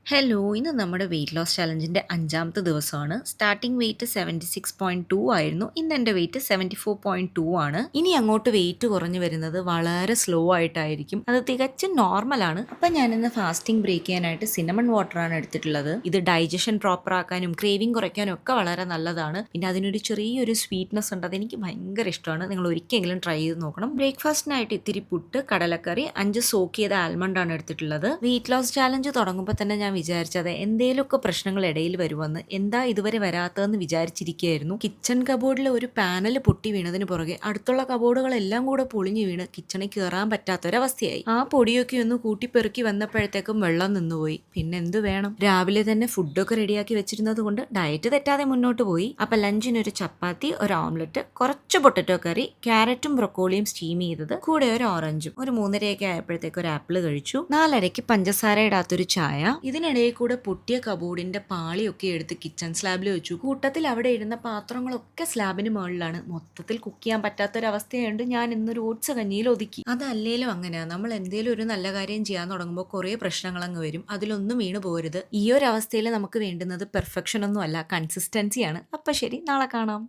Hello, ഇന്ന് നമ്മുടെ weight loss ചലഞ്ചിൻ്റെ അഞ്ചാമത്തെ ദിവസമാണ്. സ്റ്റാർട്ടിംഗ് വെയിറ്റ് 76.2 ആയിരുന്നു. ഇന്ന് എൻ്റെ വെയിറ്റ് 74.2 ആണ്. ഇനി അങ്ങോട്ട് വെയിറ്റ് കുറഞ്ഞു വരുന്നത് വളരെ സ്ലോ ആയിട്ടായിരിക്കും. അത് തികച്ചും നോർമലാണ്. അപ്പം ഞാനിന്ന് ഫാസ്റ്റിംഗ് ബ്രേക്ക് ചെയ്യാനായിട്ട് സിനമൺ വാട്ടറാണ് എടുത്തിട്ടുള്ളത്. ഇത് ഡൈജഷൻ പ്രോപ്പർ ആക്കാനും ക്രേവിംഗ് കുറയ്ക്കാനും ഒക്കെ വളരെ നല്ലതാണ്. പിന്നെ അതിനൊരു ചെറിയൊരു സ്വീറ്റ്നെസ് ഉണ്ട്. അതെനിക്ക് ഭയങ്കര ഇഷ്ടമാണ്. നിങ്ങൾ ഒരിക്കലെങ്കിലും ട്രൈ ചെയ്ത് നോക്കണം. ബ്രേക്ക്ഫാസ്റ്റിനായിട്ട് ഇത്തിരി പുട്ട്, കടലക്കറി, 5 സോക്ക് ചെയ്ത ആൽമണ്ടാണ് എടുത്തിട്ടുള്ളത്. വെയിറ്റ് ലോസ് ചാലഞ്ച് തുടങ്ങുമ്പോൾ തന്നെ ഞാൻ വിചാരിച്ചത് എന്തേലുമൊക്കെ പ്രശ്നങ്ങൾ ഇടയിൽ വരുമെന്ന്. എന്താ ഇതുവരെ വരാത്തതെന്ന് വിചാരിച്ചിരിക്കുകയായിരുന്നു. കിച്ചൺ കബോർഡിൽ ഒരു പാനൽ പൊട്ടി വീണതിന് പുറകെ അടുത്തുള്ള കബോർഡുകളെല്ലാം കൂടെ പൊളിഞ്ഞു വീണ് കിച്ചണിൽ കയറാൻ പറ്റാത്തൊരവസ്ഥയായി. ആ പൊടിയൊക്കെ ഒന്ന് കൂട്ടിപ്പെറുക്കി വന്നപ്പോഴത്തേക്കും വെള്ളം നിന്നുപോയി. പിന്നെ എന്ത് വേണം, രാവിലെ തന്നെ ഫുഡൊക്കെ റെഡിയാക്കി വെച്ചിരുന്നത് കൊണ്ട് ഡയറ്റ് തെറ്റാതെ മുന്നോട്ട് പോയി. അപ്പൊ ലഞ്ചിനൊരു ചപ്പാത്തി, ഒരു ഓംലെറ്റ്, കുറച്ച് പൊട്ടറ്റോ കറി, ക്യാരറ്റും ബ്രൊക്കോളിയും സ്റ്റീം ചെയ്തത്, കൂടെ ഒരു ഓറഞ്ചും. ഒരു 3:30 ആയപ്പോഴത്തേക്ക് ഒരു ആപ്പിൾ കഴിച്ചു. 4:30 പഞ്ചസാര ഇടാത്തൊരു ചായ. ഇതിനിടയിൽ കൂടെ പൊട്ടിയ കബോർഡിന്റെ പാളിയൊക്കെ എടുത്ത് കിച്ചൺ സ്ലാബിൽ വെച്ചു. കൂട്ടത്തിൽ അവിടെ ഇരുന്ന പാത്രങ്ങളൊക്കെ സ്ലാബിന് മുകളിലാണ്. മൊത്തത്തിൽ കുക്ക് ചെയ്യാൻ പറ്റാത്തൊരവസ്ഥയായതുകൊണ്ട് ഞാൻ ഇന്നൊരു ഓട്സ് കഞ്ഞിയിൽ ഒതുക്കി. അതല്ലേലും അങ്ങനെയാ, നമ്മൾ എന്തെങ്കിലും ഒരു നല്ല കാര്യം ചെയ്യാൻ തുടങ്ങുമ്പോൾ കുറേ പ്രശ്നങ്ങൾ അങ്ങ് വരും. അതിലൊന്നും വീണ് പോരുത്. ഈ ഒരു അവസ്ഥയിൽ നമുക്ക് വേണ്ടുന്നത് പെർഫെക്ഷൻ ഒന്നും അല്ല, കൺസിസ്റ്റൻസിയാണ്. അപ്പൊ ശരി, നാളെ കാണാം.